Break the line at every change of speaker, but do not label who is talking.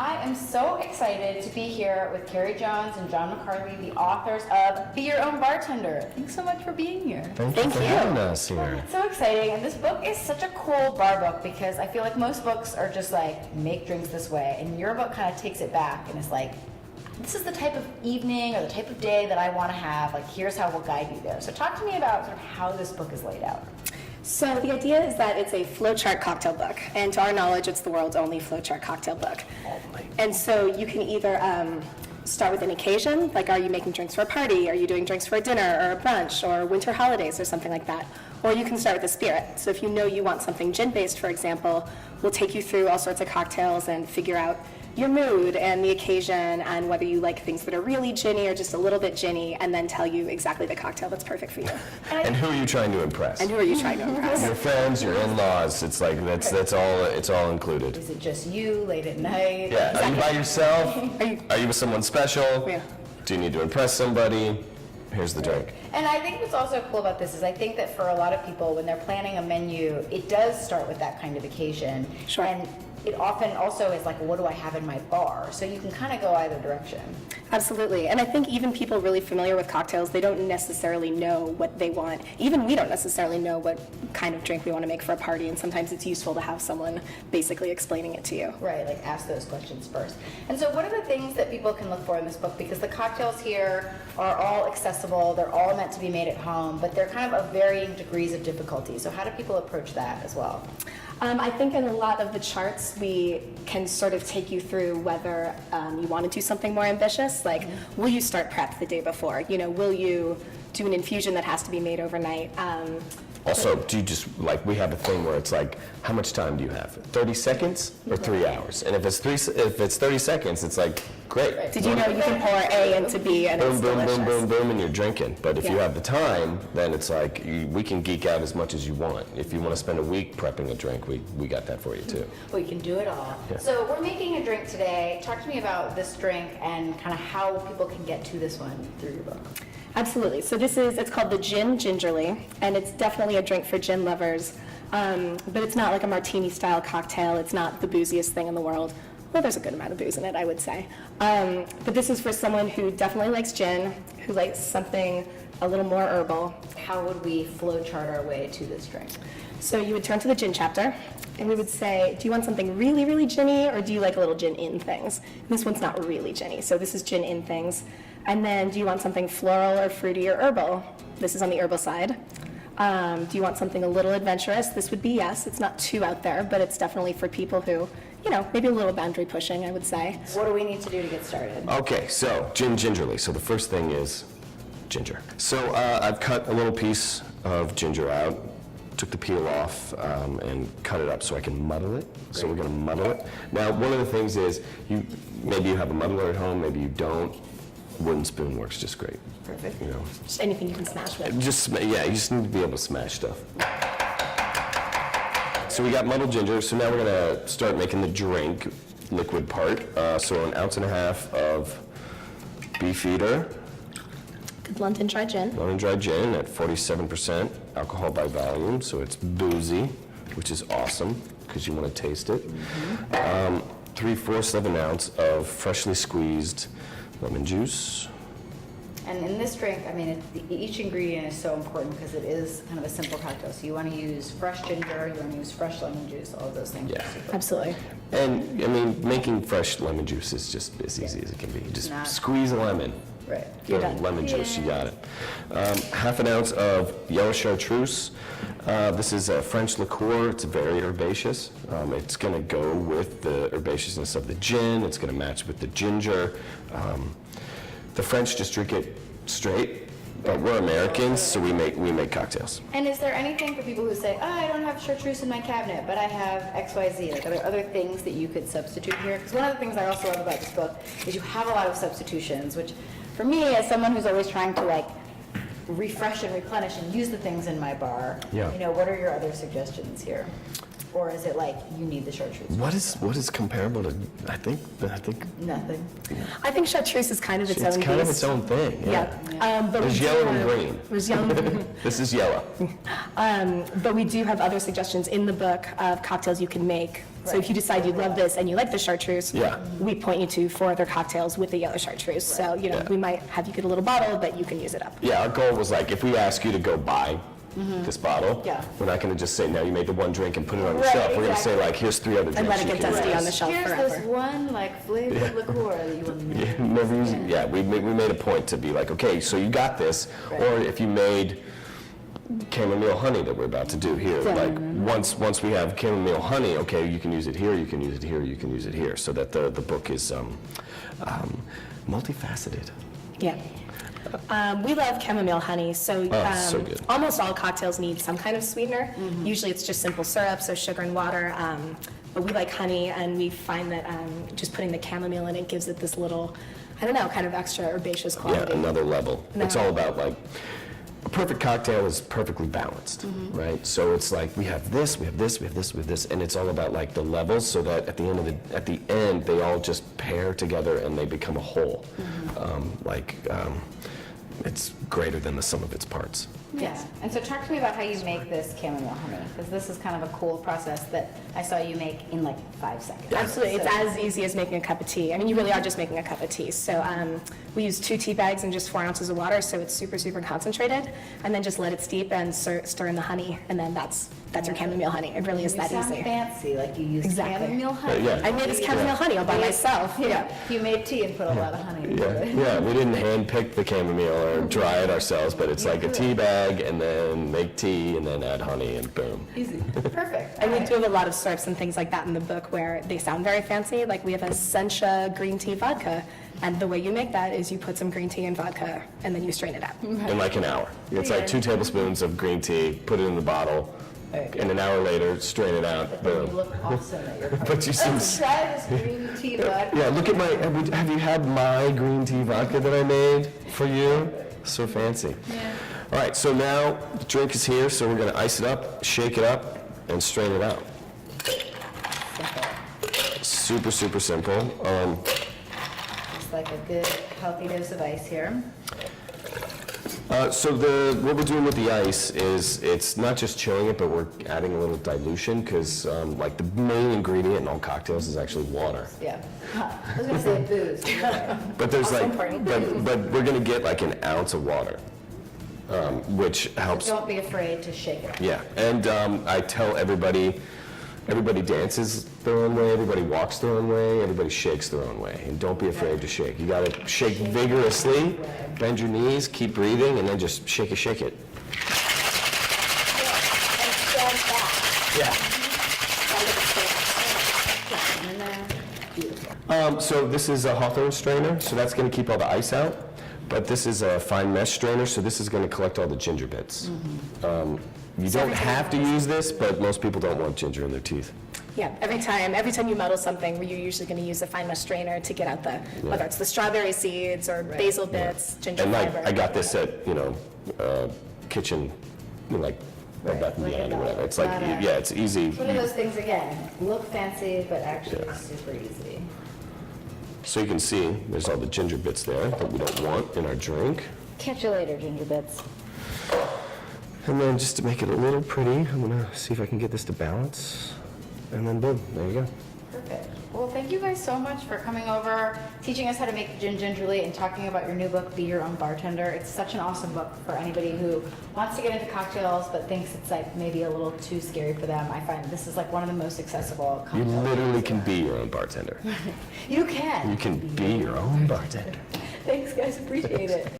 I am so excited to be here with Carrie Jones and John McCarthy, the authors of Be Your Own Bartender. Thanks so much for being here.
Thank you for having us here.
It's so exciting, and this book is such a cool bar book because I feel like most books are just like, make drinks this way, and your book kind of takes it back and it's like, this is the type of evening or the type of day that I want to have, like here's how we'll guide you there. So talk to me about sort of how this book is laid out.
So the idea is that it's a flowchart cocktail book, and to our knowledge, it's the world's only flowchart cocktail book. And so you can either start with an occasion, like are you making drinks for a party, are you doing drinks for a dinner or a brunch or winter holidays or something like that. Or you can start with a spirit. So if you know you want something gin-based, for example, we'll take you through all sorts of cocktails and figure out your mood and the occasion and whether you like things that are really ginny or just a little bit ginny, and then tell you exactly the cocktail that's perfect for you.
And who are you trying to impress?
And who are you trying to impress?
Your friends, your in-laws. It's like that's all. It's all included.
Is it just you late at night?
Yeah. Are you by yourself? Are you with someone special?
Yeah.
Do you need to impress somebody? Here's the drink.
And I think what's also cool about this is I think that for a lot of people, when they're planning a menu, it does start with that kind of occasion.
Sure.
And it often also is like, what do I have in my bar? So you can kind of go either direction.
Absolutely. And I think even people really familiar with cocktails, they don't necessarily know what they want. Even we don't necessarily know what kind of drink we want to make for a party, and sometimes it's useful to have someone basically explaining it to you.
Right, like ask those questions first. And so what are the things that people can look for in this book? Because the cocktails here are all accessible, they're all meant to be made at home, but they're kind of varying degrees of difficulty. So how do people approach that as well?
I think in a lot of the charts, we can sort of take you through whether you want to do something more ambitious, like will you start prep the day before? You know, will you do an infusion that has to be made overnight?
Also, do you just, like, we have a thing where it's like, how much time do you have? 30 seconds or 3 hours? And if it's 30 seconds, it's like, great.
Did you know you can pour A into B and
Boom,
it's
boom,
delicious?
boom, boom, boom, and you're drinking. But if you
Yeah.
have the time, then it's like, we can geek out as much as you want. If you want to spend a week prepping a drink, we got that for you too.
We can do it all.
Yeah.
So we're making a drink today. Talk to me about this drink and kind of how people can get to this one through your book.
Absolutely. So it's called the Gin Gingerly, and it's definitely a drink for gin lovers. But it's not like a martini-style cocktail. It's not the booziest thing in the world. Well, there's a good amount of booze in it, I would say. But this is for someone who definitely likes gin, who likes something a little more herbal.
How would we flowchart our way to this drink?
So you would turn to the gin chapter, and we would say, do you want something really, really ginny, or do you like a little gin in things? And this one's not really ginny, so this is gin in things. And then, do you want something floral or fruity or herbal? This is on the herbal side. Do you want something a little adventurous? This would be yes. It's not too out there, but it's definitely for people who, you know, maybe a little boundary pushing, I would say.
What do we need to do to get started?
Okay, so gin gingerly. So the first thing is ginger. So I've cut a little piece of ginger out, took the peel off, and cut it up so I can muddle it. So we're going to muddle it. Now, one of the things is, maybe you have a muddler at home, maybe you don't. Wooden spoon works just great.
Perfect.
You know,
Just anything you can smash with.
you just need to be able to smash stuff. So we got muddled ginger. So now we're going to start making the drink liquid part. So 1.5 ounces of Beefeater.
Good London dry gin.
London dry gin at 47% alcohol by volume, so it's boozy, which is awesome because you want to taste it. 3/4 of an ounce of freshly squeezed lemon juice.
And in this drink, I mean, each ingredient is so important because it is kind of a simple cocktail. So you want to use fresh ginger, you want to use fresh lemon juice, all of those things.
Yeah.
Are super
Absolutely.
And I mean, making fresh lemon juice is just as easy as it can be. You just
Not-
squeeze a lemon.
Right.
You're
Boom,
done.
lemon juice, you got it. 1/2 ounce of yellow chartreuse. This is a French liqueur. It's very herbaceous. It's going to go with the herbaceousness of the gin. It's going to match with the ginger. The French just drink it straight, but we're Americans, so we make cocktails.
And is there anything for people who say, oh, I don't have chartreuse in my cabinet, but I have XYZ? Like, are there other things that you could substitute here? Because one of the things I also love about this book is you have a lot of substitutions, which for me, as someone who's always trying to like refresh and replenish and use the things in my bar,
Yeah.
you know, what are your other suggestions here? Or is it like you need the chartreuse?
What is comparable to? I think
Nothing.
I think chartreuse is kind of its
it's
own
kind of
beast.
its own thing.
Yeah. But
There's
we do
yellow and
have-
green.
There's yellow and green.
This is yellow.
But we do have other suggestions in the book of cocktails you can make So if you decide you love this and you like the chartreuse,
Yeah.
we point you to 4 other cocktails with the yellow chartreuse. So,
Yeah.
we might have you get a little bottle, but you can use it up.
Yeah, our goal was like, if we ask you to go buy this bottle,
Yeah.
we're not gonna just say, no, you made the one drink and put it on the
Right,
shelf. We're gonna say
exactly.
like, here's 3 other drinks
And let it
you
get
can
dusty
use.
on the shelf
Here's
forever.
this one like flavored liqueur that you will never.
Never use it. Yeah, we made a point to be like, okay, so you got this, or if you made chamomile honey that we're about to do here, like once we have chamomile honey, okay, you can use it here, you can use it here, you can use it here, so that the book is multifaceted.
Yeah. We love chamomile honey, so,
so good.
almost all cocktails need some kind of sweetener. Usually it's just simple syrup, so sugar and water, but we like honey, and we find that just putting the chamomile in it gives it this little, I don't know, kind of extra herbaceous
Yeah,
quality.
another level. It's all about like, a perfect cocktail is perfectly balanced, right? So it's like, we have this, we have this, we have this, we have this, and it's all about like the levels, so that at the end, they all just pair together and they become a whole. It's greater than the sum of its parts.
Yeah, and so talk to me about how you make this chamomile honey, because this is kind of a cool process that I saw you make in like 5 seconds.
Absolutely, it's
So-
as easy as making a cup of tea. I mean, you really are just making a cup of tea. So we use 2 tea bags and just 4 ounces of water, so it's super, super concentrated. And then just let it steep and stir in the honey, and then that's your chamomile honey. It really is that
You sound
easy.
fancy, like you use
Exactly.
chamomile honey.
Yeah.
I made this chamomile honey all by myself.
Yeah, you made tea and put a lot of honey into
Yeah,
it.
yeah, we didn't hand pick the chamomile or dry it ourselves, but it's like a tea bag and then make tea and then add honey and boom.
Easy, perfect.
And we do have a lot of syrups and things like that in the book where they sound very fancy. Like we have a sencha green tea vodka, and the way you make that is you put some green tea in vodka and then you strain it out.
In like an hour. It's like 2 tablespoons of green tea, put it in the bottle, and an hour later, strain it out,
You
boom.
look awesome at your party.
But you some,
Let's try this green tea vodka.
yeah, look at my, have you had my green tea vodka that I made for you? So fancy.
Yeah.
All right, so now the drink is here, so we're gonna ice it up, shake it up, and strain it out. Super, super simple.
Just like a good healthy dose of ice here.
So what we're doing with the ice is, it's not just chilling it, but we're adding a little dilution, because like the main ingredient in all cocktails is actually water.
Yeah. I was gonna say booze.
But there's
Also
like,
important.
but we're gonna get like an ounce of water, which helps.
Don't be afraid to shake it.
Yeah, and I tell everybody dances their own way, everybody walks their own way, everybody shakes their own way, and don't be afraid to shake. You gotta shake vigorously, bend your knees, keep breathing, and then just shake it. Yeah.
And then, beautiful.
So this is a Hawthorne strainer, so that's gonna keep all the ice out. But this is a fine mesh strainer, so this is gonna collect all the ginger bits. You don't have to use this, but most people don't want ginger in their teeth.
Yeah, every time you muddle something, you're usually going to use a fine mesh strainer to get out whether it's the strawberry seeds or basil bits, ginger
And like,
fiber.
I got this at, kitchen, like, Beth and
Like
Beyond
a
or whatever. It's like,
not a-
yeah, it's easy.
One of those things, again, look fancy, but actually super easy.
So you can see, there's all the ginger bits there that we don't want in our drink.
Catch you later, ginger bits.
And then just to make it a little pretty, I'm gonna see if I can get this to balance. And then boom, there you go.
Perfect. Well, thank you guys so much for coming over, teaching us how to make gin gingerly, and talking about your new book, Be Your Own Bartender. It's such an awesome book for anybody who wants to get into cocktails but thinks it's like maybe a little too scary for them. I find this is like one of the most accessible
You
cocktails.
literally can be your own bartender.
You can.
You can be your own bartender.
Thanks, guys. Appreciate it.